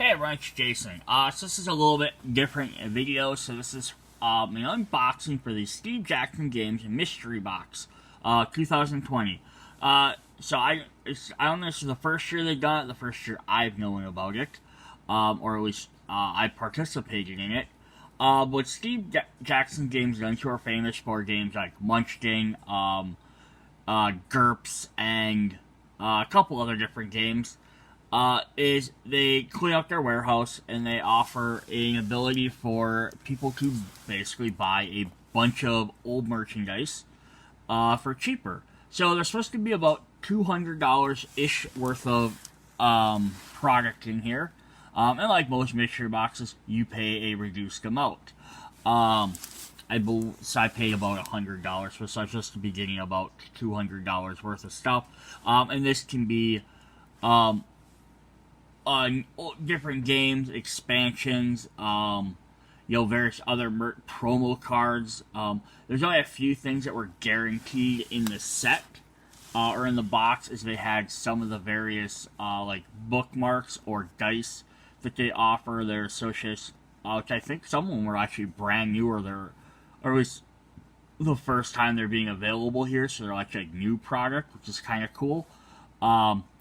Hey everyone, it's Jason. So this is a little bit different video. So this is an unboxing for the Steve Jackson Games Mystery Box, 2020. So I don't know, this is the first year they've done it, the first year I've known about it, or at least I participated in it. But Steve Jackson Games done two are famous for games like Munching, GURPS, and a couple other different games. Is they clean up their warehouse and they offer an ability for people to basically buy a bunch of old merchandise for cheaper. So there's supposed to be about $200-ish worth of product in here. And like most mystery boxes, you pay a reduced amount. I paid about $100 for such, just to be getting about $200 worth of stuff. And this can be different games, expansions, various other promo cards. There's only a few things that were guaranteed in the set, or in the box, as they had some of the various, like, bookmarks or dice that they offer their associates, which I think some of them were actually brand new, or at least the first time they're being available here, so they're actually like new product, which is kind of cool.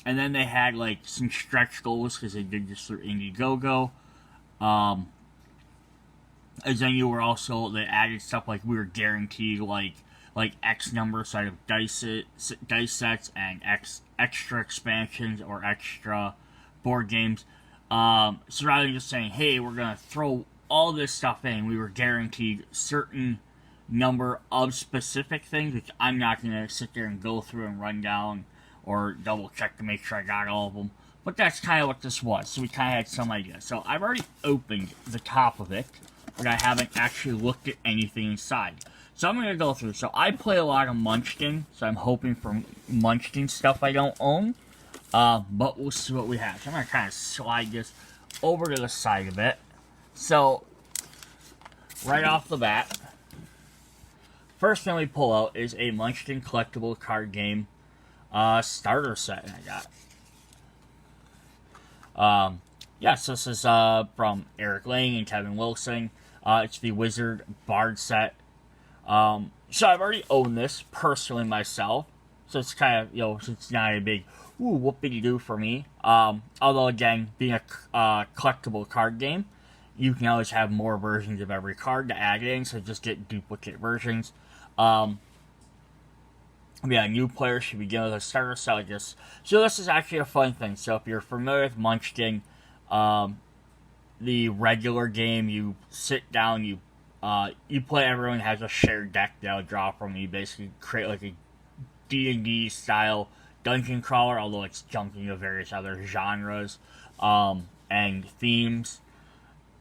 And then they had, like, some stretch goals, because they did this through IndieGoGo. And then they added stuff like we were guaranteed, like X number side of dice sets, and extra expansions, or extra board games. So rather than just saying, hey, we're going to throw all this stuff in, we were guaranteed certain number of specific things, which I'm not going to sit there and go through and run down or double check to make sure I got all of them. But that's kind of what this was, so we kind of had some idea. So I've already opened the top of it, but I haven't actually looked at anything inside. So I'm going to go through. So I play a lot of Munchkin, so I'm hoping for Munchkin stuff I don't own. But we'll see what we have. So I'm going to kind of slide this over to the side a bit. So, right off the bat, first thing we pull out is a Munchkin Collectible card game starter set I got. So this is from Eric Lang and Kevin Wilson. It's the Wizard Bard set. So I've already owned this personally myself, so it's kind of, it's not a big whoopity-doo for me. Although again, being a collectible card game, you can always have more versions of every card to add in, so just get duplicate versions. New players should begin with a starter set like this. So this is actually a fun thing. So if you're familiar with Munchkin, the regular game, you sit down, you play, everyone has a shared deck they'll draw from. You basically create like a D&D style dungeon crawler, although it's jumping to various other genres and themes.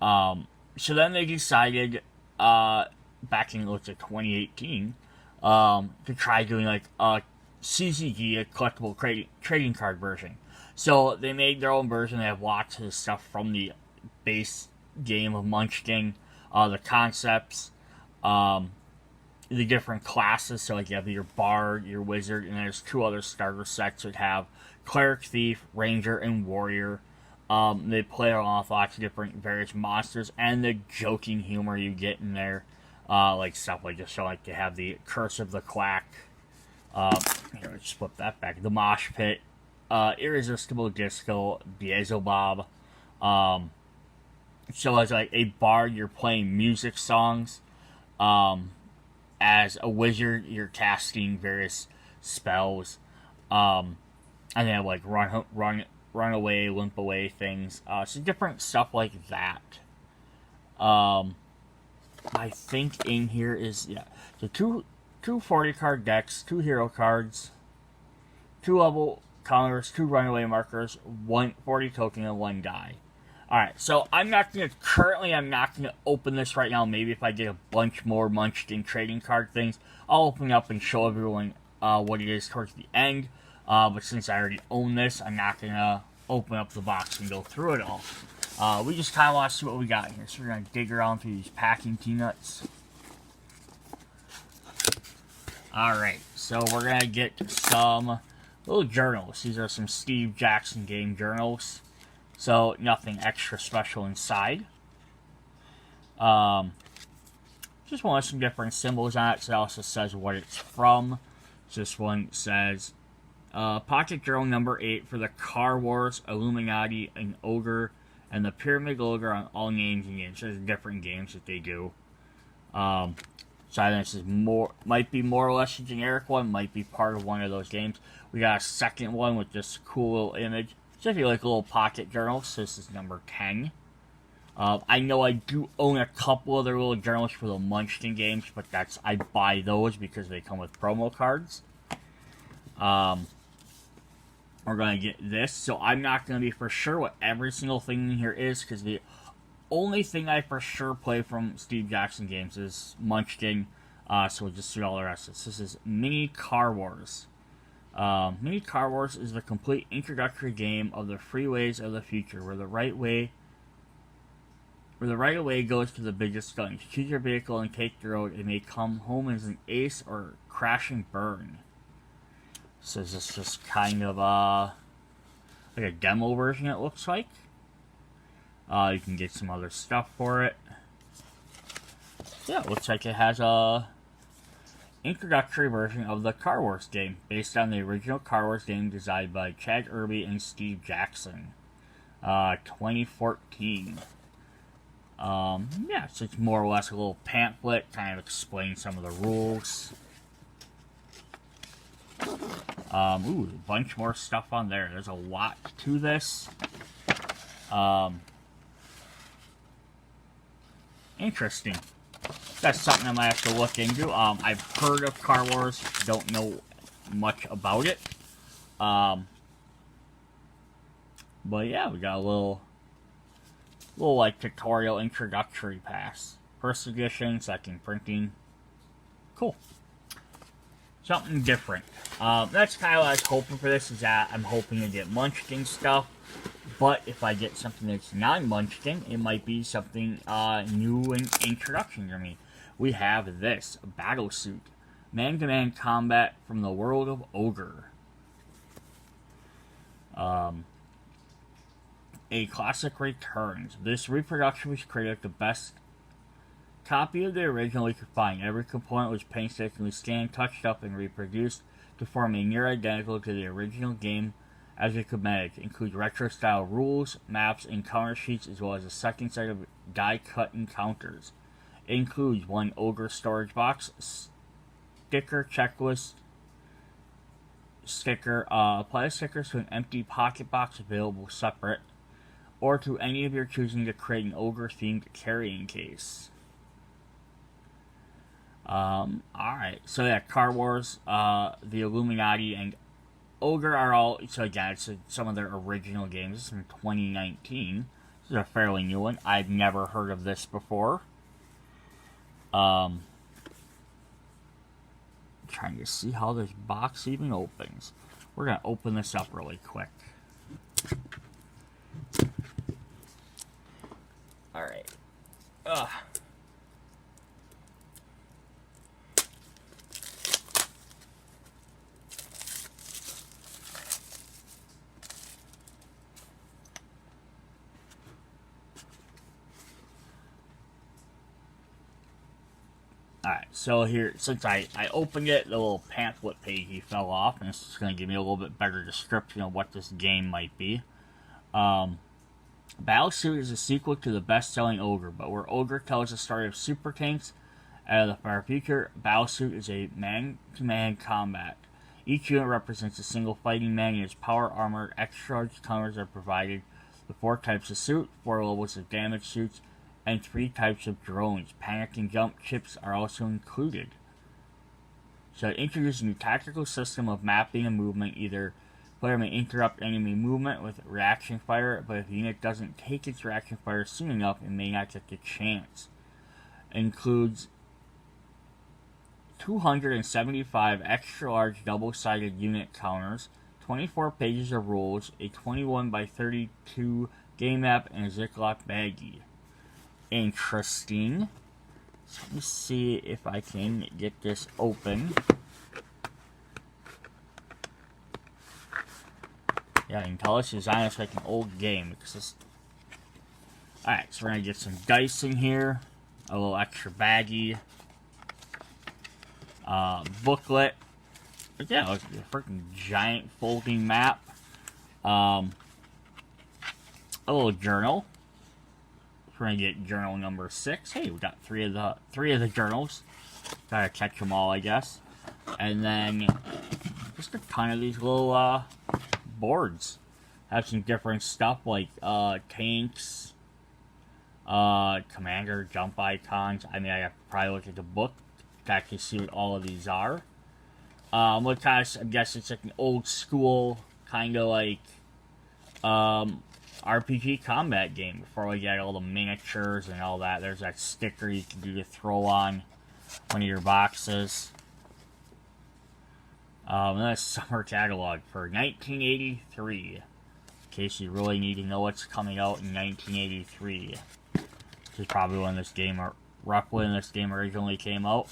So then they decided, back in 2018, to try doing like a CCG, a collectible trading card version. So they made their own version. They have lots of stuff from the base game of Munchkin, the concepts, the different classes. So like you have your Bard, your Wizard, and there's two other starter sets that have Cleric, Thief, Ranger, and Warrior. They play along with lots of different various monsters, and the joking humor you get in there. Like stuff like this, so like they have the Curse of the Quack, here, let's flip that back, the Mosh Pit, Irresistible Disco, Beelzebub. So as like a bard, you're playing music songs. As a wizard, you're casting various spells. And they have like run away, limp away things. So different stuff like that. I think in here is, so two 40 card decks, 2 hero cards, 2 level counters, 2 runaway markers, 1 40 token, and 1 die. Alright, so I'm not going to open this right now. Maybe if I get a bunch more Munchkin trading card things, I'll open it up and show everyone what it is towards the end. But since I already own this, I'm not going to open up the box and go through it all. We just kind of want to see what we got here. So we're going to dig around through these packing peanuts. Alright, so we're going to get some little journals. These are some Steve Jackson game journals. So nothing extra special inside. Just wanted some different symbols on it. So it also says what it's from. This one says Pocket Journal number 8 for the Car Wars, Illuminati, and Ogre, and the Pyramid Ogre on all names and games. There's different games that they do. So I think this is might be more or less a generic one, might be part of one of those games. We got a second one with this cool little image. So if you like a little pocket journal, so this is number 10. I know I do own a couple other little journals for the Munchkin games, but I buy those because they come with promo cards. We're going to get this, so I'm not going to be for sure what every single thing in here is, because the only thing I for sure play from Steve Jackson games is Munchkin, so we'll just see all the rest of this. This is Mini Car Wars. Mini Car Wars is the complete introductory game of the freeways of the future, where the right of way goes to the biggest guns. Choose your vehicle and take the road. It may come home as an ace or crash and burn. So is this just kind of like a demo version, it looks like. You can get some other stuff for it. Yeah, it looks like it has a introductory version of the Car Wars game, based on the original Car Wars game designed by Chad Irby and Steve Jackson. 2014. Yeah, so it's more or less a little pamphlet, kind of explains some of the rules. Ooh, a bunch more stuff on there. There's a lot to this. Interesting. That's something I might have to look into. I've heard of Car Wars, don't know much about it. But yeah, we got a little like tutorial introductory pass. First edition, second printing. Cool. Something different. That's kind of what I was hoping for this, is that I'm hoping to get Munchkin stuff. But if I get something that's non-Munchkin, it might be something new and introduction to me. We have this, Battle Suit. Man-to-man combat from the world of Ogre. A classic returns. This reproduction was created with the best copy of the original we could find. Every component was painstakingly scanned, touched up, and reproduced to form a near identical to the original game as it could manage. It includes retro-style rules, maps, and counter sheets, as well as a second set of die-cut encounters. It includes one Ogre storage box, sticker checklist, sticker, apply the stickers to an empty pocket box available separate, or to any of your choosing to create an Ogre-themed carrying case. Alright, so yeah, Car Wars, the Illuminati, and Ogre are all, so again, it's some of their original games. This is from 2019. This is a fairly new one. I've never heard of this before. Trying to see how this box even opens. We're going to open this up really quick. Alright. Alright, so here, since I opened it, the little pamphlet page fell off, and this is going to give me a little bit better description of what this game might be. Battlesuit is a sequel to the best-selling Ogre, but where Ogre tells the story of super tanks out of the far future, Battlesuit is a man-to-man combat. Each unit represents a single fighting man, and its power, armor, extra-charge counters are provided. The 4 types of suit, 4 levels of damage suits, and 3 types of drones. Panic and jump chips are also included. So it introduces a new tactical system of mapping and movement. Either player may interrupt enemy movement with reaction fire, but if the unit doesn't take its reaction fire soon enough, it may not get the chance. It includes 275 extra-large double-sided unit counters, 24 pages of rules, a 21 by 32 game map, and a Ziploc baggie. Interesting. So let me see if I can get this open. Yeah, you can tell it's designed like an old game. Alright, so we're going to get some dice in here. A little extra baggie. Booklet. But yeah, look, a freaking giant folding map. A little journal. We're going to get journal number 6. Hey, we got three of the journals. Gotta catch them all, I guess. And then just a ton of these little boards. Have some different stuff like tanks, commander, jump icons. I mean, I have to probably look at the book to actually see what all of these are. What kind of, I guess it's like an old school kind of like RPG combat game before we get all the miniatures and all that. There's that sticker you can do to throw on one of your boxes. And then a summer catalog for 1983. In case you really need to know what's coming out in 1983. This is probably when this game, or roughly when this game originally came out.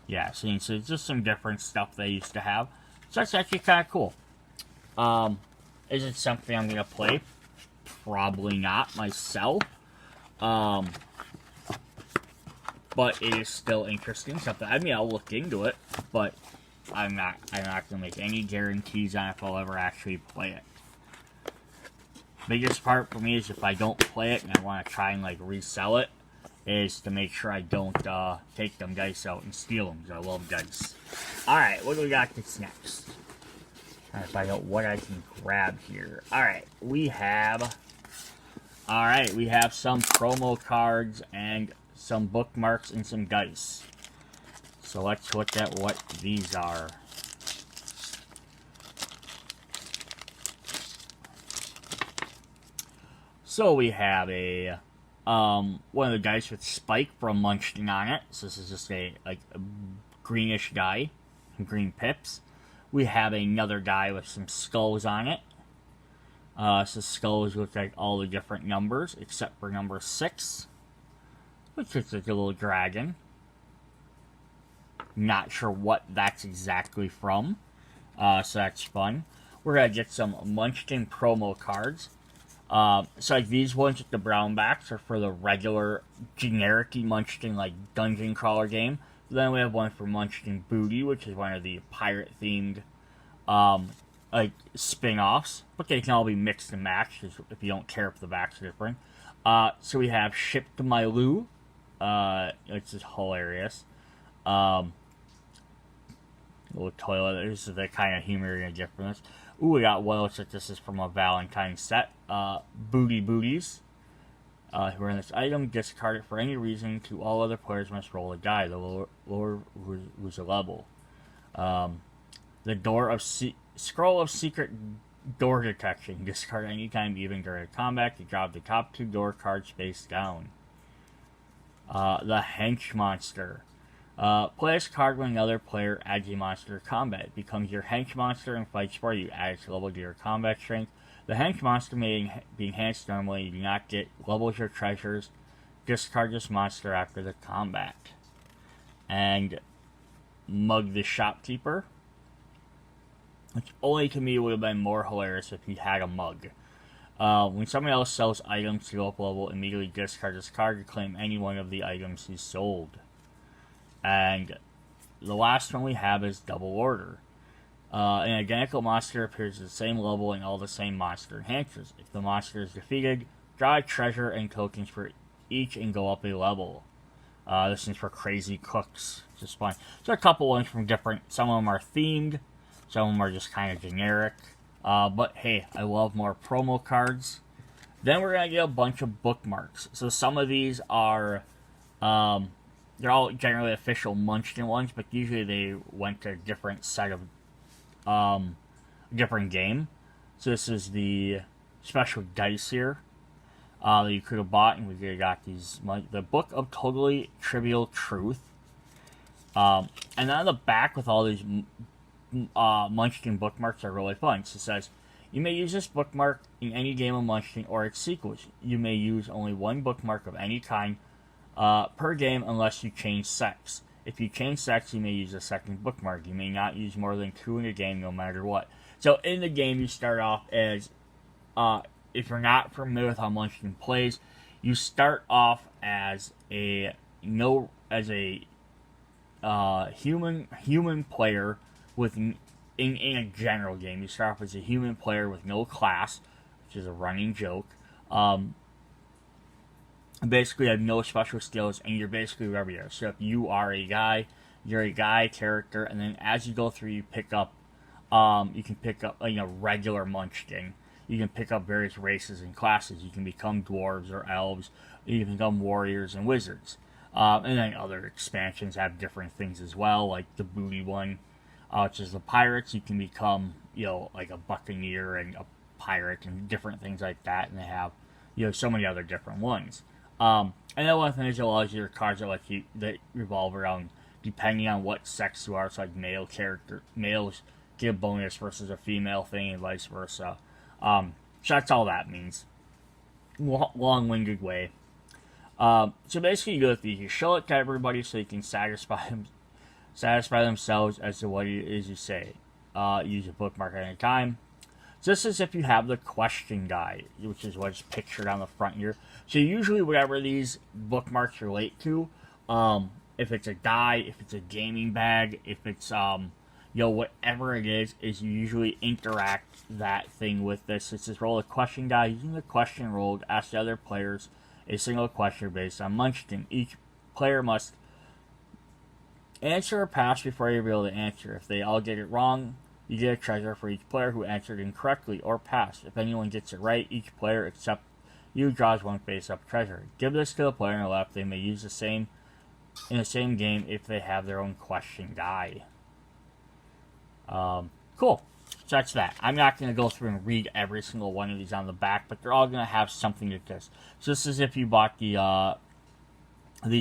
Yeah, so it's just some different stuff they used to have. So that's actually kind of cool. Is it something I'm going to play? Probably not myself. But it is still interesting. Something, I mean, I'll look into it, but I'm not going to make any guarantees on if I'll ever actually play it. Biggest part for me is if I don't play it and I want to try and like resell it, is to make sure I don't take them dice out and steal them, because I love dice. Alright, what do we got this next? Trying to find out what I can grab here. Alright, we have some promo cards and some bookmarks and some dice. So let's look at what these are. So we have a one of the dice with Spike from Munchkin on it. So this is just a greenish die, some green pips. We have another die with some skulls on it. So skulls look like all the different numbers except for number 6, which looks like a little dragon. Not sure what that's exactly from. So that's fun. We're gonna get some Munchkin Promo cards. So like these ones with the brown backs are for the regular generic Munchkin like dungeon crawler game. Then we have one for Munchkin Booty, which is one of the pirate themed like spin-offs, but they can all be mixed and matched if you don't care if the backs are different. So we have Ship to My Lou, which is hilarious. Little toilet. This is the kind of humor you're gonna get from this. Ooh, we got one. Looks like this is from a Valentine's set. Booty Booties. Who are in this item, discard it for any reason. To all other players must roll a die. The lower was a level. The door of scroll of secret door detection. Discard anytime, even during combat, to drop the top 2 door cards face down. The Hench Monster. Play this card when another player adds a monster to combat. It becomes your hench monster and fights for you. Add its level to your combat strength. The hench monster may be enhanced normally. You do not get levels or treasures. Discard this monster after the combat. And Mug the Shopkeeper, which only to me would have been more hilarious if he had a mug. When someone else sells items to go up level, immediately discard this card to claim any one of the items he sold. And the last one we have is Double Order. An identical monster appears at the same level and all the same monster enhancers. If the monster is defeated, draw a treasure and tokens for each and go up a level. This is for crazy cooks. Just fun. So a couple ones from different, some of them are themed, some of them are just kind of generic. But hey, I love more promo cards. Then we're going to get a bunch of bookmarks. So some of these are, they're all generally official Munchkin ones, but usually they went to a different set of, different game. So this is the special dice here that you could have bought, and we got these, the Book of Totally Trivial Truth. And then on the back with all these Munchkin bookmarks are really fun. So it says, you may use this bookmark in any game of Munchkin or its sequels. You may use only one bookmark of any kind per game unless you change sex. If you change sets, you may use a second bookmark. You may not use more than 2 in a game, no matter what. So in the game, you start off as, if you're not familiar with how Munchkin plays, you start off as a human player with in a general game. You start off as a human player with no class, which is a running joke. Basically, you have no special skills, and you're basically wherever you are. So if you are a guy, you're a guy character, and then as you go through, you pick up, you can pick up, regular Munchkin. You can pick up various races and classes. You can become dwarves or elves. You can become warriors and wizards. And then other expansions have different things as well, like the booty one, which is the pirates. You can become, like a buccaneer and a pirate and different things like that. And they have, so many other different ones. And then one thing is it allows you your cards that revolve around depending on what sex you are. So like males get a bonus versus a female thing and vice versa. So that's all that means. Long-winded way. So basically you go through, you show it to everybody so you can satisfy themselves as to what it is you say. Use a bookmark at any time. Just as if you have the question guide, which is what's pictured on the front here. So usually whatever these bookmarks relate to, if it's a die, if it's a gaming bag, if it's, whatever it is you usually interact that thing with this. It says roll a question guide. Using the question rolled, ask the other players a single question based on Munchkin. Each player must answer or pass before you reveal the answer. If they all get it wrong, you get a treasure for each player who answered incorrectly or passed. If anyone gets it right, each player except you draws one face-up treasure. Give this to the player on the left. They may use in the same game if they have their own question guide. Cool. So that's that. I'm not going to go through and read every single one of these on the back, but they're all going to have something to this. So this is if you bought these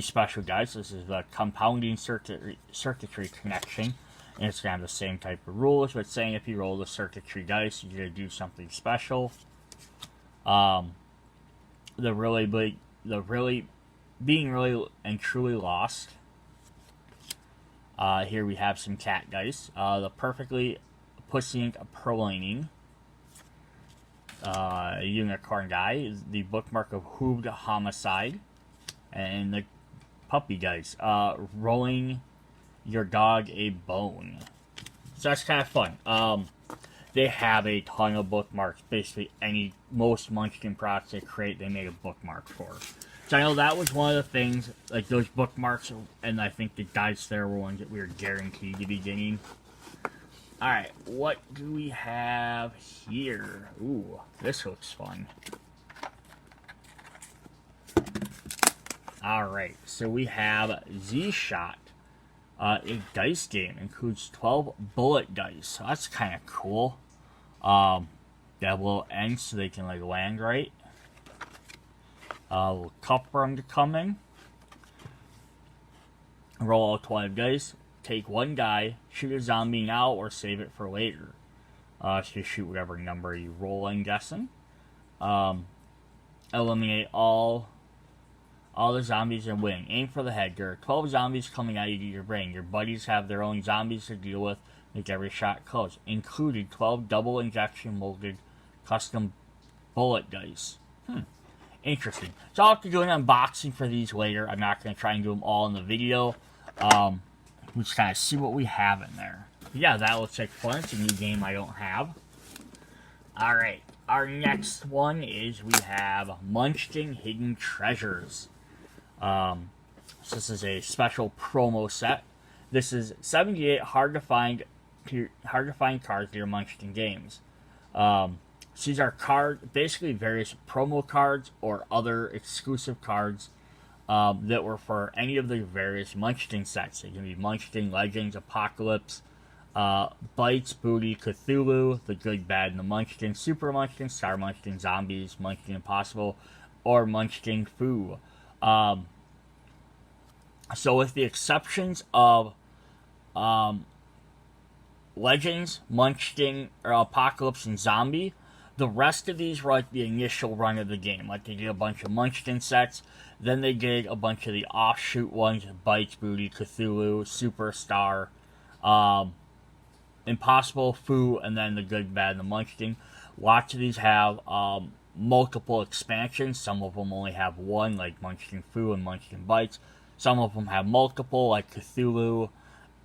special guides. This is the compounding circuitry connection. And it's going to have the same type of rules, but saying if you roll the circuitry dice, you're going to do something special. Being really and truly lost. Here we have some cat dice. The perfectly pussy perlining. Unicorn guy. The bookmark of hooved homicide. And the puppy dice. Rolling your dog a bone. So that's kind of fun. They have a ton of bookmarks. Basically, most Munchkin products they create, they made a bookmark for. So I know that was one of the things, like those bookmarks, and I think the dice there were ones that we were guaranteed to be getting. Alright, what do we have here? Ooh, this looks fun. Alright, so we have Z-Shot. A dice game includes 12 bullet dice. So that's kind of cool. They have little ends so they can land right. A little cup for them to come in. Roll all 12 dice. Take one die. Shoot a zombie now or save it for later. So you shoot whatever number you roll, I'm guessing. Eliminate all the zombies and win. Aim for the head. There are 12 zombies coming at you to your brain. Your buddies have their own zombies to deal with. Make every shot close. Included 12 double injection molded custom bullet dice. Interesting. So I'll have to do an unboxing for these later. I'm not going to try and do them all in the video. We'll just kind of see what we have in there. Yeah, that looks like fun. It's a new game I don't have. Alright. Our next one is we have Munchkin Hidden Treasures. So this is a special promo set. This is 78 hard to find cards to your Munchkin games. These are basically various promo cards or other exclusive cards that were for any of the various Munchkin sets. It can be Munchkin Legends, Apocalypse, Bites, Booty, Cthulhu, The Good, Bad, and the Munchkin, Super Munchkin, Star Munchkin, Zombies, Munchkin Impossible, or Munchkin Foo. So with the exceptions of Legends, Munchkin, or Apocalypse, and Zombie, the rest of these were like the initial run of the game. Like they did a bunch of Munchkin sets, then they did a bunch of the offshoot ones, Bites, Booty, Cthulhu, Superstar, Impossible, Foo, and then the Good, Bad, and the Munchkin. Lots of these have multiple expansions. Some of them only have one, like Munchkin Foo and Munchkin Bites. Some of them have multiple, like Cthulhu,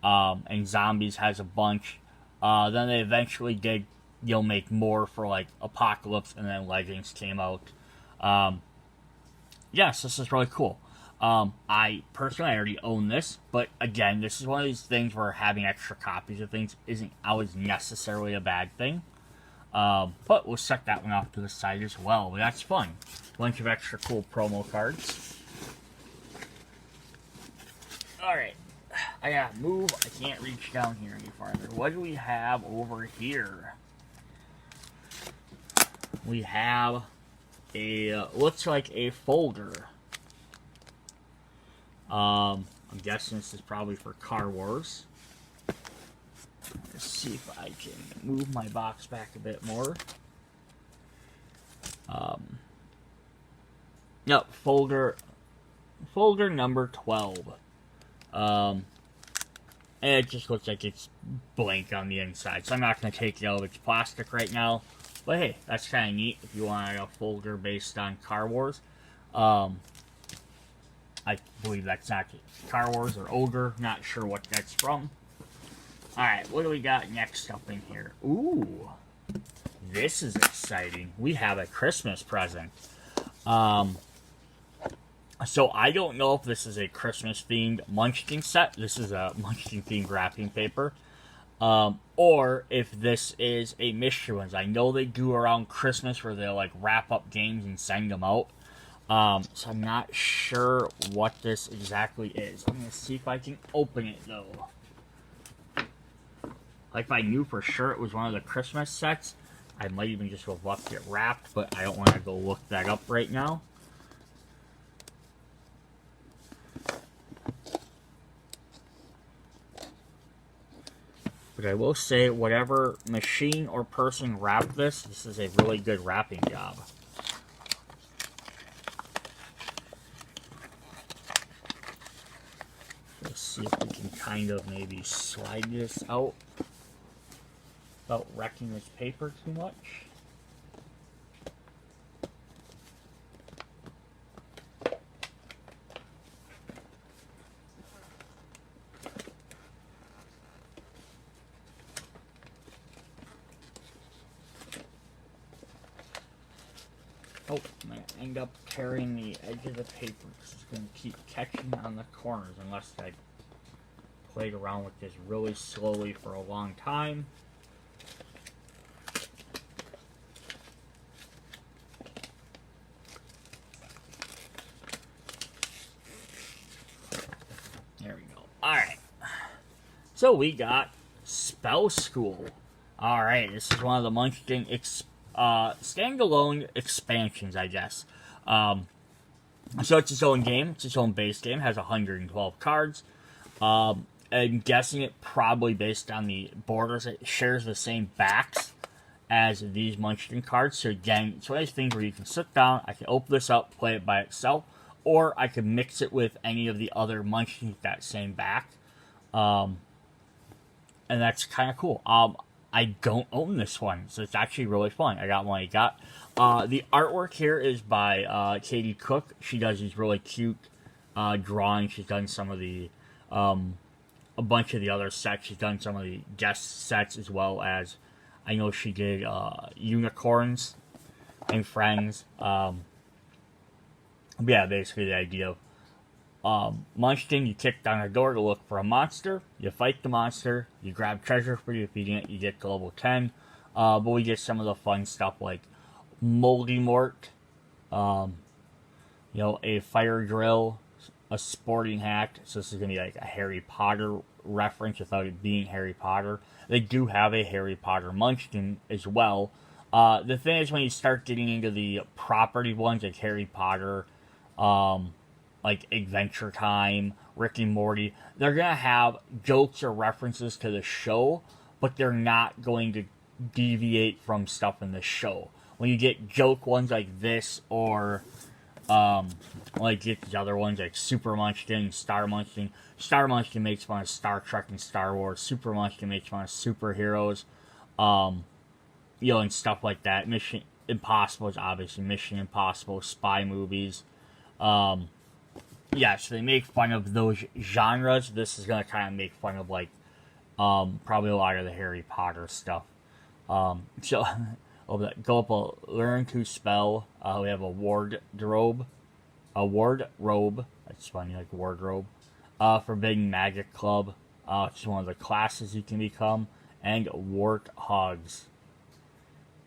and Zombies has a bunch. Then they eventually did, make more for like Apocalypse, and then Legends came out. Yes, this is really cool. I personally already own this, but again, this is one of these things where having extra copies of things isn't always necessarily a bad thing. But we'll set that one off to the side as well. That's fun. Bunch of extra cool promo cards. Alright. I gotta move. I can't reach down here any farther. What do we have over here? We have a, looks like a folder. I'm guessing this is probably for Car Wars. Let's see if I can move my box back a bit more. Yep, folder number 12. And it just looks like it's blank on the inside, so I'm not going to take it out of its plastic right now. But hey, that's kind of neat if you want a folder based on Car Wars. I believe that's not Car Wars or Ogre, not sure what that's from. Alright, what do we got next up in here? Ooh, this is exciting. We have a Christmas present. So I don't know if this is a Christmas-themed Munchkin set. This is a Munchkin-themed wrapping paper. Or if this is a mystery ones. I know they do around Christmas where they'll like wrap up games and send them out. So I'm not sure what this exactly is. I'm going to see if I can open it though. Like if I knew for sure it was one of the Christmas sets, I might even just have left it wrapped, but I don't want to go look that up right now. But I will say, whatever machine or person wrapped this, this is a really good wrapping job. Let's see if we can kind of maybe slide this out without wrecking this paper too much. Oh, I'm going to end up tearing the edge of the paper because it's going to keep catching on the corners unless I played around with this really slowly for a long time. There we go. Alright. So we got Spell School. Alright, this is one of the Munchkin standalone expansions, I guess. So it's its own game. It's its own base game. It has 112 cards. I'm guessing it probably based on the borders. It shares the same backs as these Munchkin cards. So again, it's one of those things where you can sit down, I can open this up, play it by itself, or I can mix it with any of the other Munchkins with that same back. And that's kind of cool. I don't own this one, so it's actually really fun. I got one I got. The artwork here is by Katie Cook. She does these really cute drawings. She's done some of the, a bunch of the other sets. She's done some of the guest sets as well as, I know she did Unicorns and Friends. Yeah, basically the idea of Munchkin, you kick down a door to look for a monster, you fight the monster, you grab treasure for defeating it, you get to level 10, but we get some of the fun stuff like Moldy Mort, a fire drill, a sporting hat, so this is going to be like a Harry Potter reference without it being Harry Potter. They do have a Harry Potter Munchkin as well. The thing is when you start getting into the property ones like Harry Potter, like Adventure Time, Rick and Morty, they're going to have jokes or references to the show, but they're not going to deviate from stuff in the show. when you get joke ones like this, or like get these other ones like Super Munchkin, Star Munchkin. Star Munchkin makes fun of Star Trek and Star Wars. Super Munchkin makes fun of superheroes, and stuff like that. Mission Impossible is obviously Mission Impossible, spy movies. So they make fun of those genres. This is gonna kind of make fun of like probably a lot of the Harry Potter stuff. So go up learn to spell. We have a wardrobe. That's funny, like wardrobe. Forbidden Magic Club. It's one of the classes you can become. And warthogs.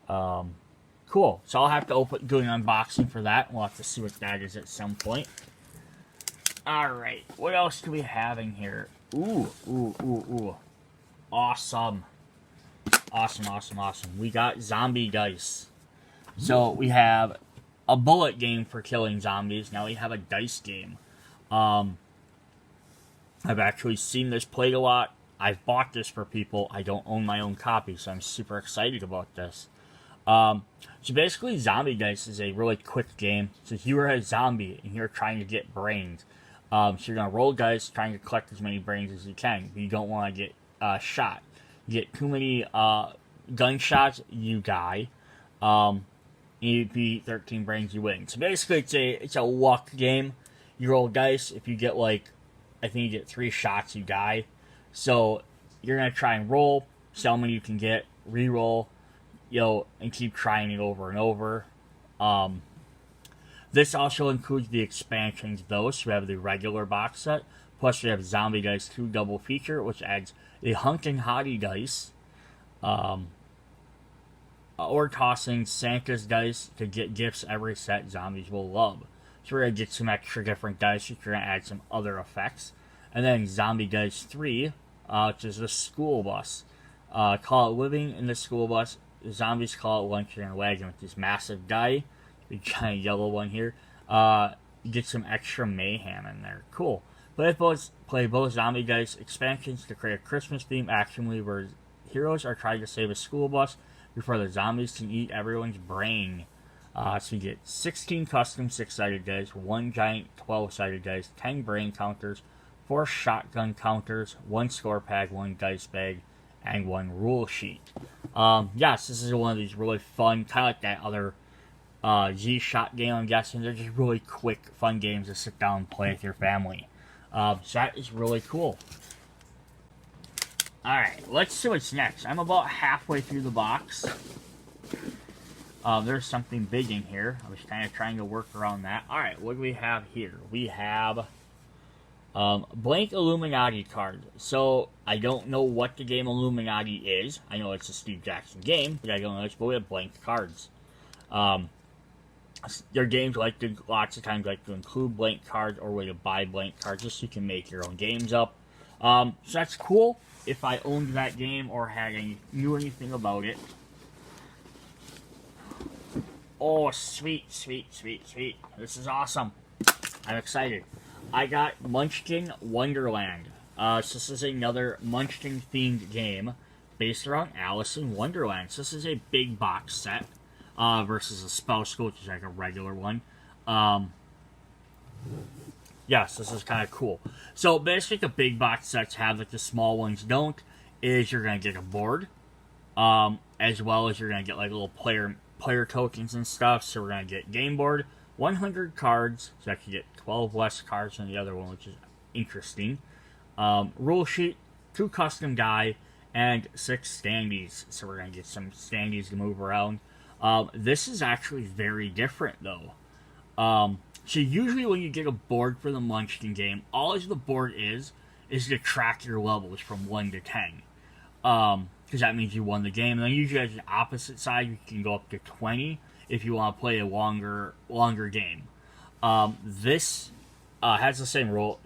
Cool. So I'll have to do an unboxing for that. We'll have to see what that is at some point. Alright. What else do we have in here? Ooh. Awesome. Awesome. We got zombie dice. So we have a bullet game for killing zombies. Now we have a dice game. I've actually seen this played a lot. I've bought this for people. I don't own my own copy, so I'm super excited about this. So basically, zombie dice is a really quick game. So if you are a zombie and you're trying to get brains, so you're going to roll dice trying to collect as many brains as you can. You don't want to get shot. You get too many gunshots, you die. You beat 13 brains, you win. So basically, it's a luck game. You roll dice. If you get I think you get 3 shots, you die. So you're gonna try and roll, see how many you can get, re-roll, and keep trying it over and over. This also includes the expansions, though. So we have the regular box set, plus we have Zombie Dice 2 double feature, which adds the Hunting Hottie dice, or tossing Santa's dice to get gifts every set zombies will love. So we're going to get some extra different dice, which we're going to add some other effects. And then Zombie Dice 3, which is the school bus. Call it living in the school bus. The zombies call it lunch in a wagon with this massive die. The giant yellow one here. You get some extra mayhem in there. Cool. Play both Zombie Dice expansions to create a Christmas-themed action movie where heroes are trying to save a school bus before the zombies can eat everyone's brain. So you get 16 custom 6-sided dice, 1 giant 12-sided dice, 10 brain counters, 4 shotgun counters, 1 score pack, 1 dice bag, and 1 rule sheet. Yes, this is one of these really fun, kind of like that other Z-Shot game, I'm guessing. They're just really quick, fun games to sit down and play with your family. So that is really cool. Alright, let's see what's next. I'm about halfway through the box. There's something big in here. I was kind of trying to work around that. Alright, what do we have here? We have blank Illuminati card. So, I don't know what the game Illuminati is. I know it's a Steve Jackson game, but I don't know. But we have blank cards. Their games lots of times like to include blank cards or way to buy blank cards just so you can make your own games up. So that's cool. If I owned that game or knew anything about it. Oh, sweet. This is awesome. I'm excited. I got Munchkin Wonderland. So this is another Munchkin-themed game based around Alice in Wonderland. So this is a big box set versus a spell school, which is like a regular one. Yes, this is kind of cool. So basically the big box sets have that the small ones don't, is you're going to get a board, as well as you're going to get like little player tokens and stuff. So we're going to get game board, 100 cards, so I can get 12 less cards than the other one, which is interesting. Rule sheet, 2 custom die, and 6 standees. So we're going to get some standees to move around. This is actually very different though. So usually when you get a board for the Munchkin game, all the board is to track your levels from 1 to 10. Because that means you won the game. And then usually at the opposite side, you can go up to 20 if you want to play a longer game. This has the same rule.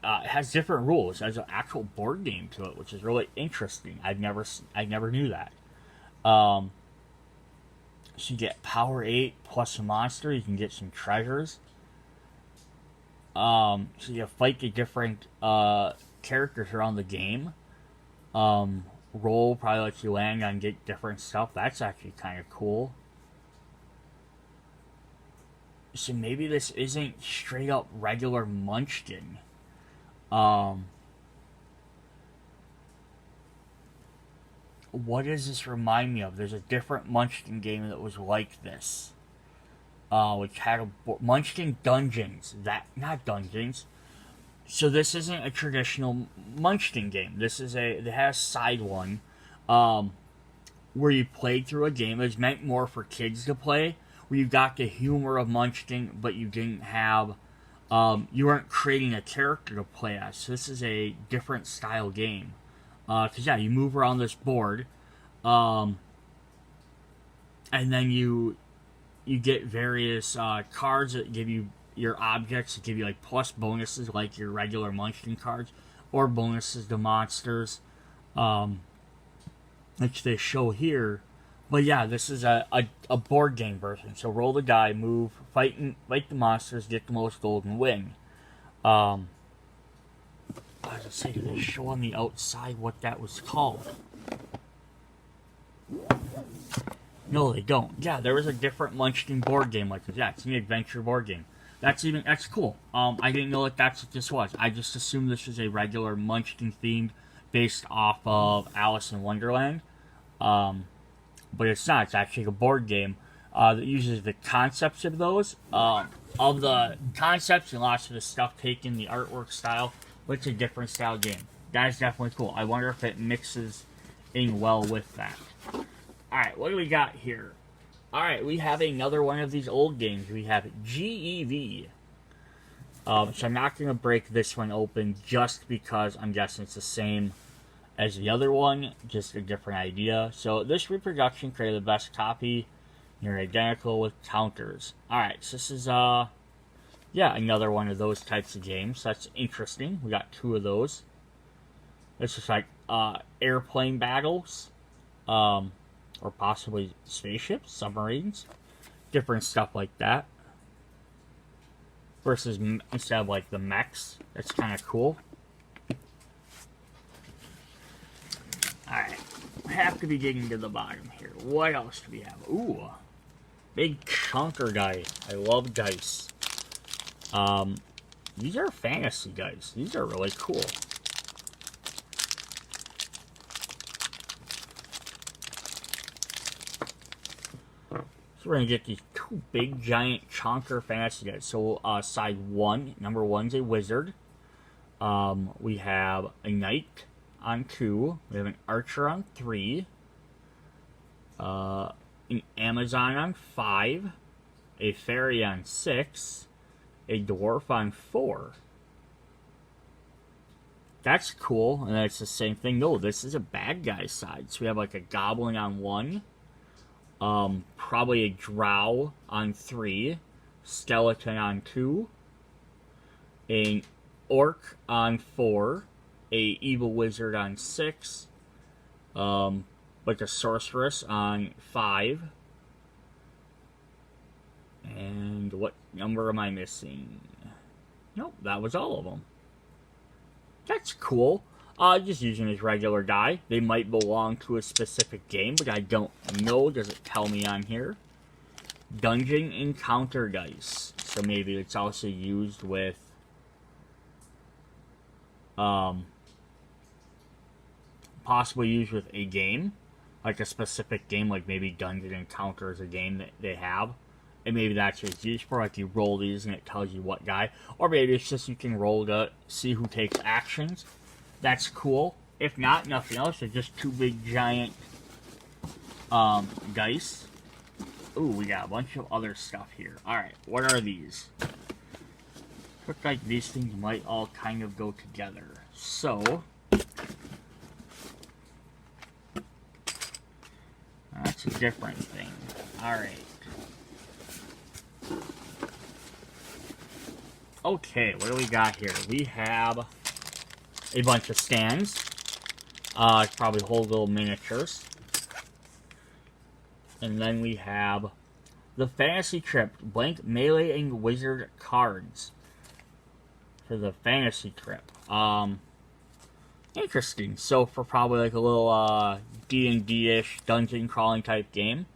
It has different rules. It has an actual board game to it, which is really interesting. I never knew that. So you get Power 8 plus a monster. You can get some treasures. So you fight the different characters around the game. Roll probably lets you land and get different stuff. That's actually kind of cool. So maybe this isn't straight up regular Munchkin. What does this remind me of? There's a different Munchkin game that was like this. Which had a Munchkin Dungeons. Not Dungeons. So this isn't a traditional Munchkin game. This is it has a side one, where you played through a game. It was meant more for kids to play, where you got the humor of Munchkin, but you didn't have, you weren't creating a character to play as. So this is a different style game. Because yeah, you move around this board, and then you get various cards that give you your objects, that give you like plus bonuses like your regular Munchkin cards, or bonuses to monsters, which they show here. But yeah, this is a board game version. So roll the die, move, fight the monsters, get the most gold, and win. I was gonna say, did they show on the outside what that was called? No, they don't. Yeah, there was a different Munchkin board game like this. Yeah, it's an adventure board game. That's cool. I didn't know that that's what this was. I just assumed this was a regular Munchkin themed based off of Alice in Wonderland. But it's not. It's actually a board game that uses the concepts of those. Of the concepts and lots of the stuff taken, the artwork style, but it's a different style game. That is definitely cool. I wonder if it mixes in well with that. Alright, what do we got here? Alright, we have another one of these old games. We have GEV. So I'm not going to break this one open just because I'm guessing it's the same as the other one, just a different idea. So this reproduction created the best copy. You're identical with counters. Alright, so this is, yeah, another one of those types of games. So that's interesting. We got two of those. This is like, airplane battles. Or possibly spaceships, submarines. Different stuff like that. Versus, instead of like the mechs. That's kind of cool. Alright, I have to be getting to the bottom here. What else do we have? Ooh, big chunker die. I love dice. These are fantasy dice. These are really cool. So we're going to get these two big giant chunker fantasy dice. So side one, number one's a wizard. We have a knight on 2. We have an archer on 3. An Amazon on 5. A fairy on 6. A dwarf on 4. That's cool, and it's the same thing. No, this is a bad guy side. So we have like a goblin on 1. Probably a drow on 3. Skeleton on 2. An orc on 4. A evil wizard on 6. Like a sorceress on 5. And what number am I missing? Nope, that was all of them. That's cool. Just using his regular die. They might belong to a specific game, but I don't know. Does it tell me on here? Dungeon encounter dice. So maybe it's also used with possibly used with a game, like a specific game, like maybe Dungeon Encounter is a game that they have, and maybe that's what it's used for. Like you roll these and it tells you what guy, or maybe it's just you can roll to see who takes actions. That's cool. If not, nothing else. They're just two big giant dice. Ooh, we got a bunch of other stuff here. Alright, what are these? Look like these things might all kind of go together. So, that's a different thing. Alright. Okay, what do we got here? We have a bunch of stands. Probably hold little miniatures. And then we have the Fantasy Trip, blank melee and wizard cards for the Fantasy Trip. Interesting. So for probably like a little D&D-ish dungeon crawling type game.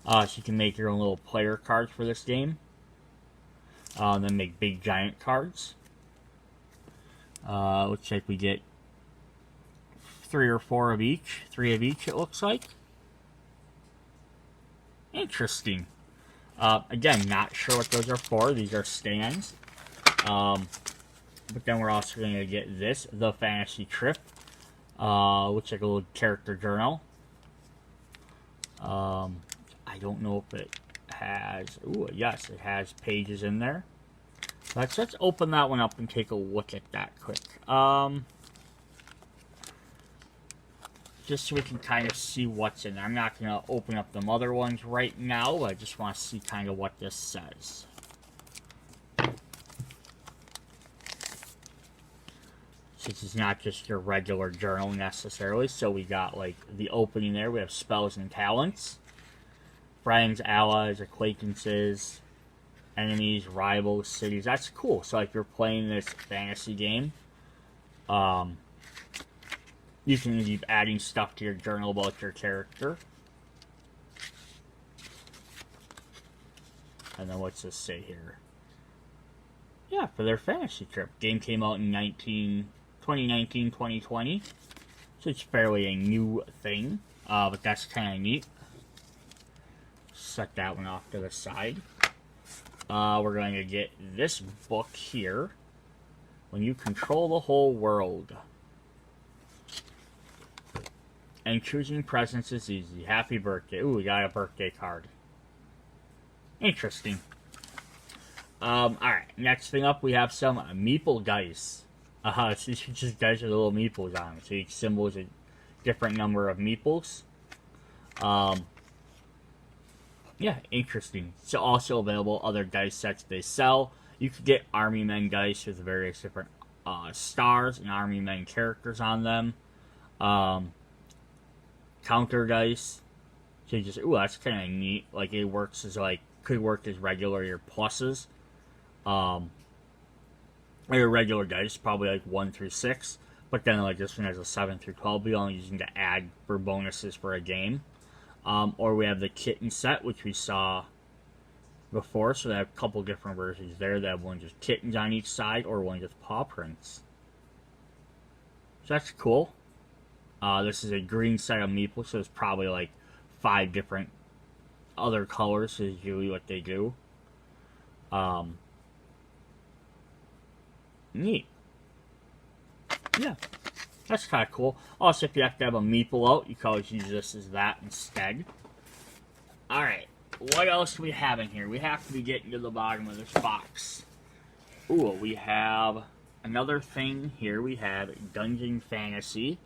So you can make your own little player cards for this game. Then make big giant cards. Looks like we get 3 or 4 of each. 3 of each, it looks like. Interesting. Again, not sure what those are for. These are stands. But then we're also going to get this, The Fantasy Trip. Looks like a little character journal. I don't know if it has... Ooh, yes, it has pages in there. Let's open that one up and take a look at that quick. Just so we can kind of see what's in there. I'm not going to open up them other ones right now, but I just want to see kind of what this says. This is not just your regular journal necessarily, so we got like the opening there. We have spells and talents, friends, allies, acquaintances, enemies, rivals, cities. That's cool. So like you're playing this fantasy game, you can keep adding stuff to your journal about your character. And then what's this say here? Yeah, for their fantasy trip. Game came out in 2019, 2020. So it's fairly a new thing. But that's kind of neat. Set that one off to the side. We're going to get this book here. When you control the whole world. And choosing presents is easy. Happy birthday. Ooh, we got a birthday card. Interesting. Alright, next thing up we have some meeple dice. It's just dice with little meeples on it. So each symbol is a different number of meeples. Yeah, interesting. So also available other dice sets they sell. You could get Army Men dice with various different stars and Army Men characters on them. Counter dice. So you just, ooh, that's kind of neat. Like it works as like, could work as regular your pluses. Your regular dice, probably like 1 through 6. But then like this one has a 7 through 12. We're only using to add for bonuses for a game. Or we have the Kitten Set, which we saw before. So they have a couple different versions there. They have one just kittens on each side, or one just paw prints. So that's cool. This is a green set of meeples, so it's probably like 5 different other colors is usually what they do. Neat. Yeah, that's kind of cool. Also, if you have to have a meeple out, you can always use this as that instead. Alright, what else do we have in here? We have to be getting to the bottom of this box. Ooh, we have another thing here. We have Dungeon Fantasy.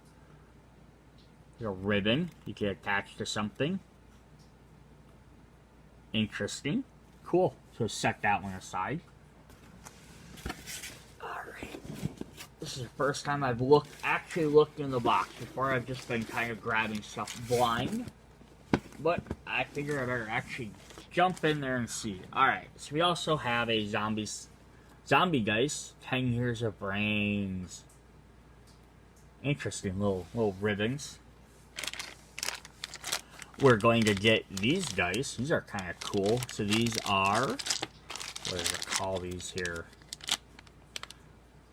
There's a ribbon you can attach to something. Interesting. Cool. So set that one aside. Alright. This is the first time I've actually looked in the box. Before I've just been kind of grabbing stuff blind. But I figure I better actually jump in there and see. Alright. So we also have a zombie dice. 10 years of brains. Interesting little ribbons. We're going to get these dice. These are kind of cool. So these are, what does it call these here?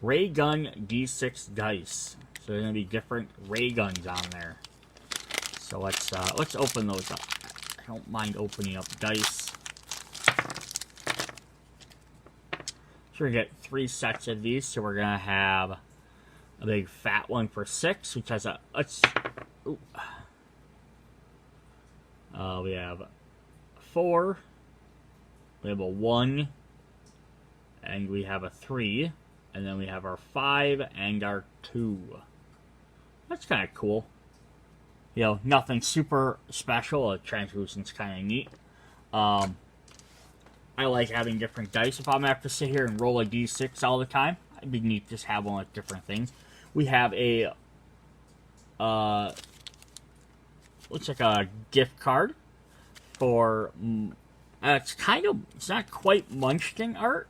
Ray Gun D6 dice. So there's going to be different ray guns on there. So let's open those up. I don't mind opening up dice. So we get 3 sets of these. So we're going to have a big fat one for 6, which has a, ooh. We have 4, we have a 1, and we have a 3, and then we have our 5 and our 2. That's kind of cool. You know, nothing super special. Translucent's kind of neat. I like having different dice. If I'm going to have to sit here and roll a d6 all the time, it'd be neat to just have one with different things. We have a, looks like a gift card for, it's not quite Munchkin art.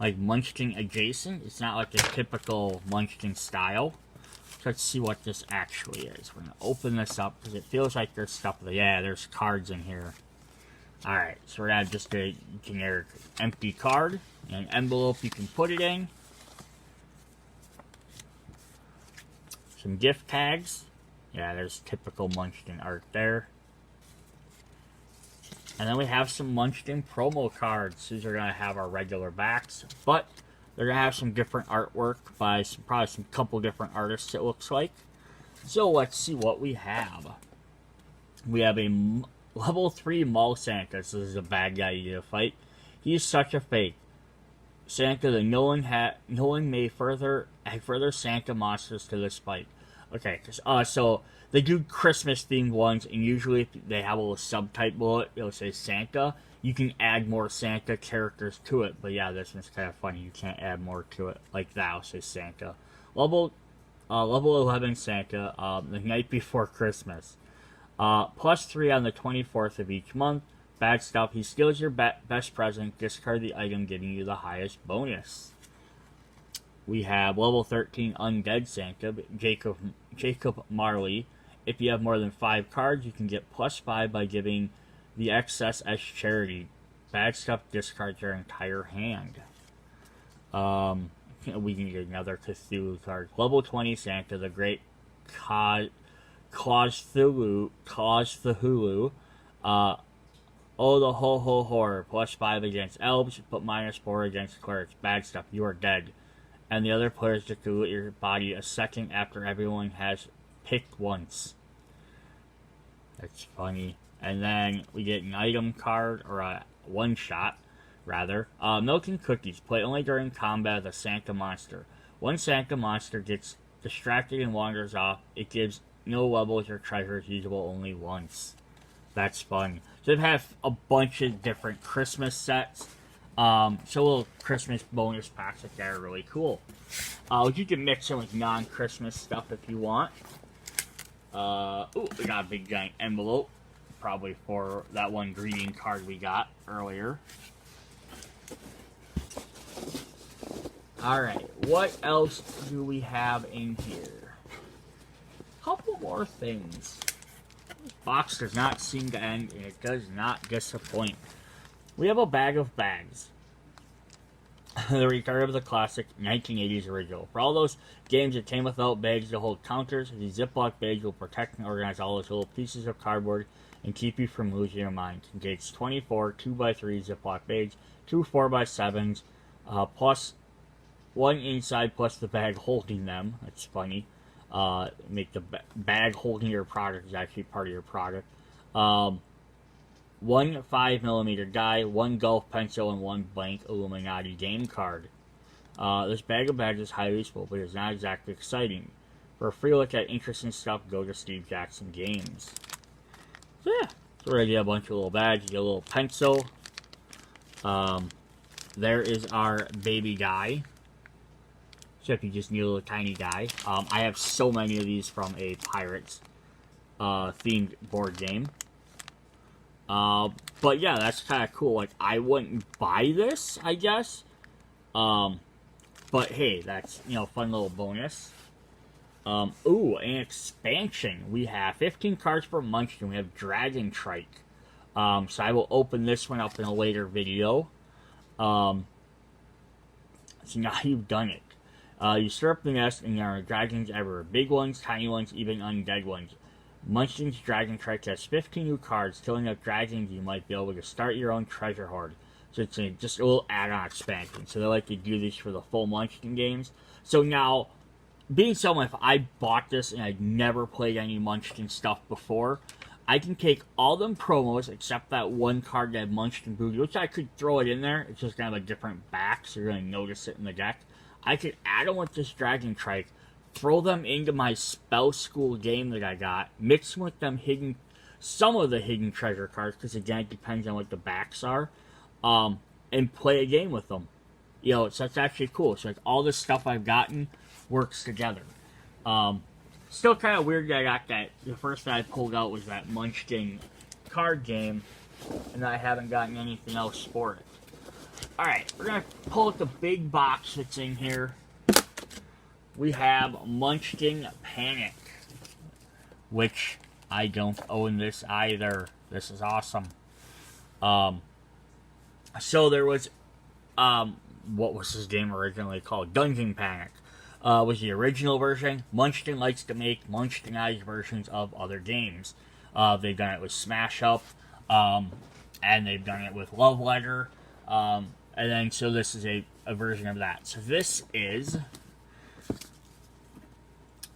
Like Munchkin adjacent. It's not like a typical Munchkin style. So let's see what this actually is. We're going to open this up because it feels like there's stuff, yeah, there's cards in here. Alright, so we're gonna have just a generic empty card, and an envelope you can put it in. Some gift tags. Yeah, there's typical Munchkin art there. And then we have some Munchkin Promo cards. These are going to have our regular backs, but they're going to have some different artwork by probably some couple different artists, it looks like. So let's see what we have. We have a level 3 Mall Santa. This is a bad guy you need to fight. He's such a fake. Santa, the no one may add further Santa monsters to this fight. Okay, so they do Christmas-themed ones, and usually if they have a little subtype bullet, it'll say Santa. You can add more Santa characters to it, but yeah, this one's kind of funny. You can't add more to it. Like that, it'll say Santa. Level 11 Santa, the night before Christmas. +3 on the 24th of each month. Bad stuff. He steals your best present. Discard the item, giving you the highest bonus. We have level 13 Undead Santa, Jacob Marley. If you have more than 5 cards, you can get +5 by giving the excess as charity. Bad stuff. Discard your entire hand. We can get another Cthulhu card. Level 20 Santa, the Great Cthulhu. Oh, the ho horror. +5 against elves, but -4 against clerics. Bad stuff. You are dead. And the other players just loot your body a second after everyone has picked once. That's funny. And then we get an item card, or a one-shot, rather. Milk and cookies. Play only during combat with a Santa monster. One Santa monster gets distracted and wanders off. It gives no levels or treasures, usable only once. That's fun. So they have a bunch of different Christmas sets. So little Christmas bonus packs like that are really cool. You can mix in with non-Christmas stuff if you want. Ooh, we got a big giant envelope. Probably for that one greeting card we got earlier. Alright, what else do we have in here? Couple more things. This box does not seem to end, and it does not disappoint. We have a bag of bags. The return of the classic 1980s original. For all those games that came without bags to hold counters, the Ziploc bags will protect and organize all those little pieces of cardboard and keep you from losing your mind. Contains 24 2x3 Ziploc bags, 2 4x7s, plus one inside, plus the bag holding them. That's funny. Make the bag holding your product is actually part of your product. One 5mm die, one golf pencil, and one blank Illuminati game card. This bag of bags is highly useful, but it's not exactly exciting. For a free look at interesting stuff, go to Steve Jackson Games. So yeah, so we're gonna get a bunch of little bags. You get a little pencil. There is our baby guy. So if you just need a little tiny guy. I have so many of these from a Pirates themed board game. But yeah, that's kind of cool. Like, I wouldn't buy this, I guess. But hey, that's, you know, fun little bonus. Ooh, an expansion. We have 15 cards for Munchkin. We have Dragon Trike. So I will open this one up in a later video. So now you've done it. You stir up the nest and there are dragons everywhere. Big ones, tiny ones, even undead ones. Munchkin's Dragon Trike has 15 new cards. Killing up dragons, you might be able to start your own treasure hoard. So it's just a little add-on expansion. So they like to do this for the full Munchkin games. So now, being someone, if I bought this and I'd never played any Munchkin stuff before, I can take all them promos except that one card that had Munchkin Booty, which I could throw it in there. It's just kind of a different back, so you're going to notice it in the deck. I could add them with this Dragon Trike, throw them into my spell school game that I got, mix with them some of the hidden treasure cards, because again, it depends on what the backs are, and play a game with them. You know, so that's actually cool. So like all this stuff I've gotten works together. Still kind of weird that I got that. The first that I pulled out was that Munchkin card game, and I haven't gotten anything else for it. Alright, we're going to pull out the big box that's in here. We have Munchkin Panic, which I don't own this either. This is awesome. So there was, what was this game originally called? Dungeon Panic. Was the original version. Munchkin likes to make Munchkinized versions of other games. They've done it with Smash Up, and they've done it with Love Letter, and then so this is a version of that. So this is,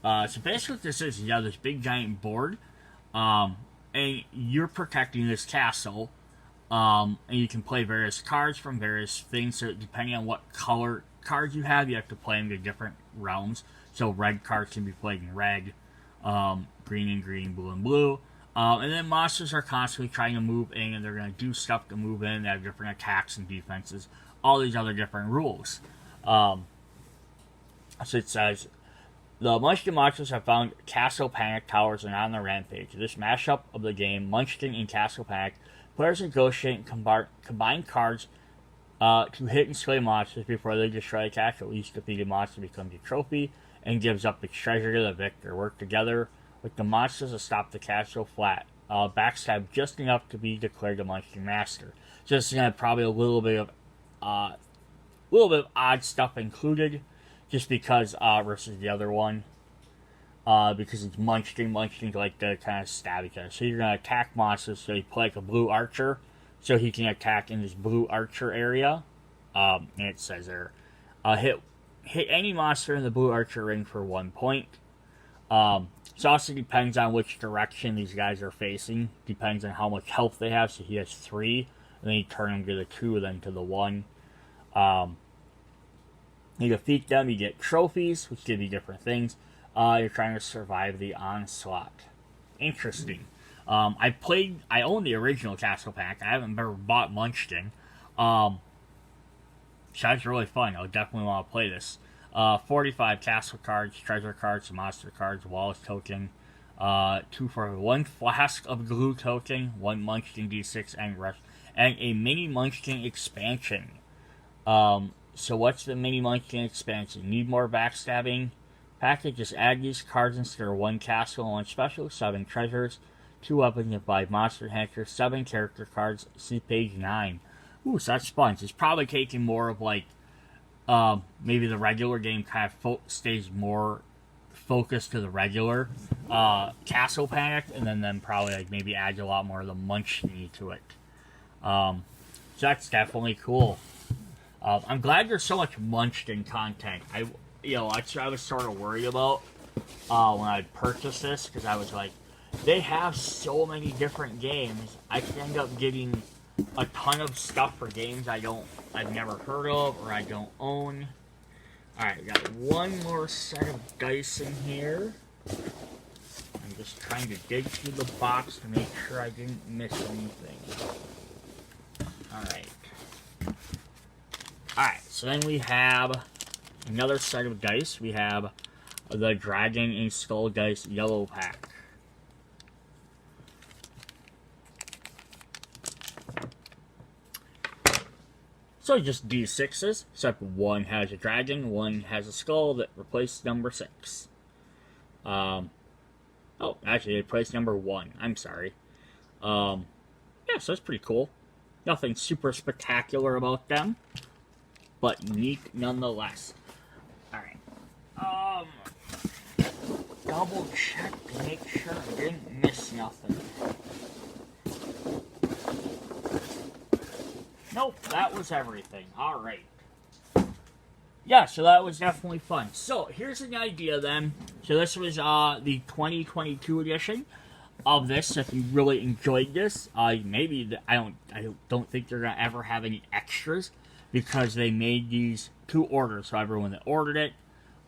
so basically what this is, you have this big giant board, and you're protecting this castle, and you can play various cards from various things, so depending on what color cards you have to play them to different realms. So red cards can be played in red, green and green, blue and blue. And then monsters are constantly trying to move in, and they're going to do stuff to move in. They have different attacks and defenses, all these other different rules. So it says, the Munchkin monsters have found Castle Panic towers and on the rampage. This mashup of the game, Munchkin and Castle Panic, players negotiate and combine cards to hit and slay monsters before they destroy the castle. Each defeated monster becomes a trophy and gives up its treasure to the victor. Work together with the monsters to stop the castle flat. Backstab just enough to be declared the Munchkin Master. So this is going to have probably a little bit of odd stuff included, just because versus the other one. Because it's Munchkin. Munchkins like to kind of stab each other. So you're going to attack monsters. So you play like a blue archer, so he can attack in this blue archer area. And it says there, hit any monster in the blue archer ring for 1 point. It also depends on which direction these guys are facing. Depends on how much health they have. So he has 3, and then you turn him to the 2, then to the 1. You defeat them, you get trophies, which give you different things. You're trying to survive the onslaught. Interesting. I own the original Castle Pack. I haven't ever bought Munchkin. So that's really fun. I would definitely want to play this. 45 castle cards, treasure cards, monster cards, Wallace token, 2 for 1 flask of glue token, 1 Munchkin D6 and a mini Munchkin expansion. So what's the mini Munchkin expansion? Need more backstabbing? Package, just add these cards instead of 1 castle and 1 special, 7 treasures, 2 weapons and 5 monster hackers, 7 character cards. See page 9. Ooh, so that's fun. So it's probably taking more of like, maybe the regular game kind of stays more focused to the regular Castle Panic, and then probably like maybe adds a lot more of the Munchkin to it. So that's definitely cool. I'm glad there's so much Munchkin content. That's what I was sort of worried about when I purchased this, because I was like, they have so many different games. I could end up getting a ton of stuff for games I've never heard of or I don't own. Alright, got one more set of dice in here. I'm just trying to dig through the box to make sure I didn't miss anything. Alright, so then we have another set of dice. We have the Dragon and Skull Dice Yellow Pack. So just D6s, except one has a dragon, one has a skull that replaced number 6. Actually, they replaced number 1. I'm sorry. So that's pretty cool. Nothing super spectacular about them, but neat nonetheless. Alright. Double check to make sure I didn't miss nothing. Nope, that was everything. Alright. Yeah, so that was definitely fun. So, here's an idea then. So this was the 2022 edition of this. If you really enjoyed this, I don't think they're going to ever have any extras, because they made these to order. So everyone that ordered it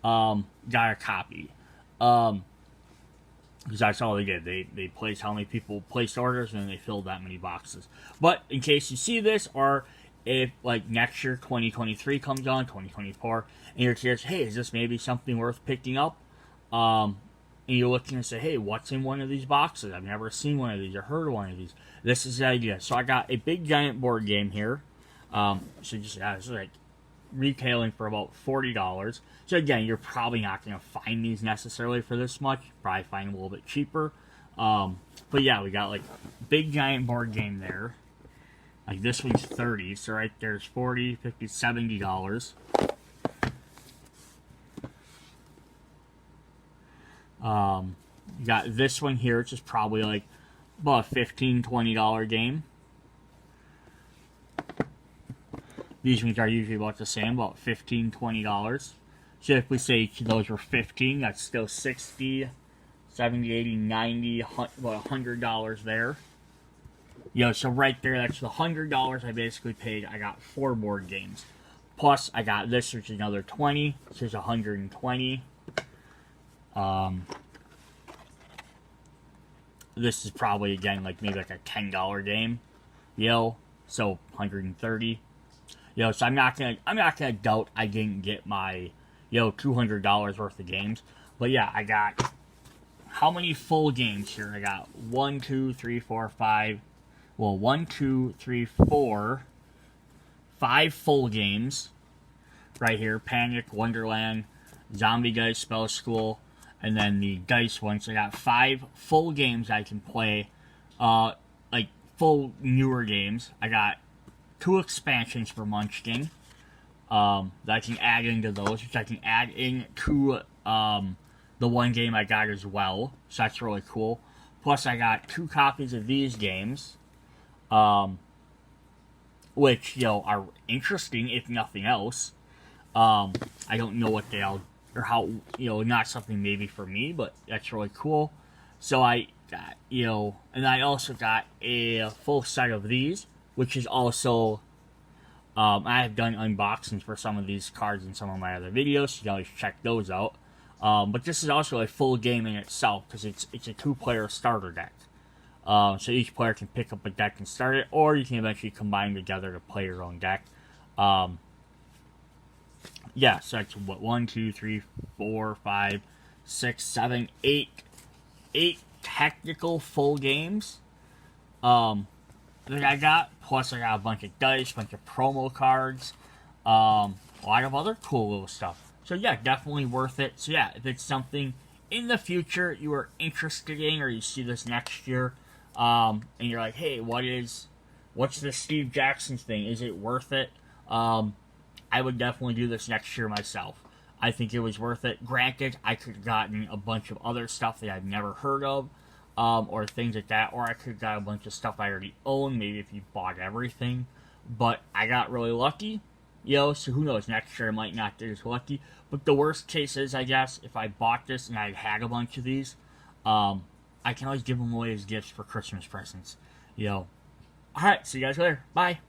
got a copy. Because that's all they did. They placed how many people placed orders, and then they filled that many boxes. But in case you see this, or if like next year 2023 comes on, 2024, and you're curious, hey, is this maybe something worth picking up? And you're looking and say, hey, what's in one of these boxes? I've never seen one of these or heard of one of these. This is the idea. So I got a big giant board game here. So just it's like retailing for about $40. So again, you're probably not going to find these necessarily for this much. Probably find them a little bit cheaper. But yeah, we got like big giant board game there. Like this one's $30, so right there's $40, $50, $70. You got this one here, which is probably like about a $15, $20 game. These ones are usually about the same, about $15, $20. So if we say each of those were $15, that's still $60, $70, $80, $90, about $100 there. So right there, that's the $100 I basically paid. I got 4 board games. Plus, I got this, which is another $20, so it's $120. This is probably, again, like maybe like a $10 game. So $130. So I'm not gonna doubt I didn't get my, $200 worth of games. But yeah, I got how many full games here? I got 1, 2, 3, 4, 5. Well, 1, 2, 3, 4, 5 full games right here. Panic, Wonderland, Zombie Dice, Spell School, and then the Dice one. So I got 5 full games I can play, like full newer games. I got 2 expansions for Munchkin that I can add into those, which I can add into the one game I got as well. So that's really cool. Plus, I got 2 copies of these games, which are interesting if nothing else. I don't know what they all or how not something maybe for me, but that's really cool. So I got and I also got a full set of these, which is also I have done unboxings for some of these cards in some of my other videos, so you can always check those out. But this is also a full game in itself because it's a 2-player starter deck. So each player can pick up a deck and start it, or you can eventually combine together to play your own deck. Yeah, so that's what 1, 2, 3, 4, 5, 6, 7, 8 technical full games. That I got. Plus, I got a bunch of dice, a bunch of promo cards, a lot of other cool little stuff. So yeah, definitely worth it. So yeah, if it's something in the future you are interested in, or you see this next year, and you're like, hey, what's this Steve Jackson thing? Is it worth it? I would definitely do this next year myself. I think it was worth it. Granted, I could have gotten a bunch of other stuff that I've never heard of, or things like that, or I could have got a bunch of stuff I already own, maybe if you bought everything. But I got really lucky, so who knows, next year I might not get as lucky. But the worst case is, I guess, if I bought this and I had a bunch of these, I can always give them away as gifts for Christmas presents, Alright, see you guys later. Bye.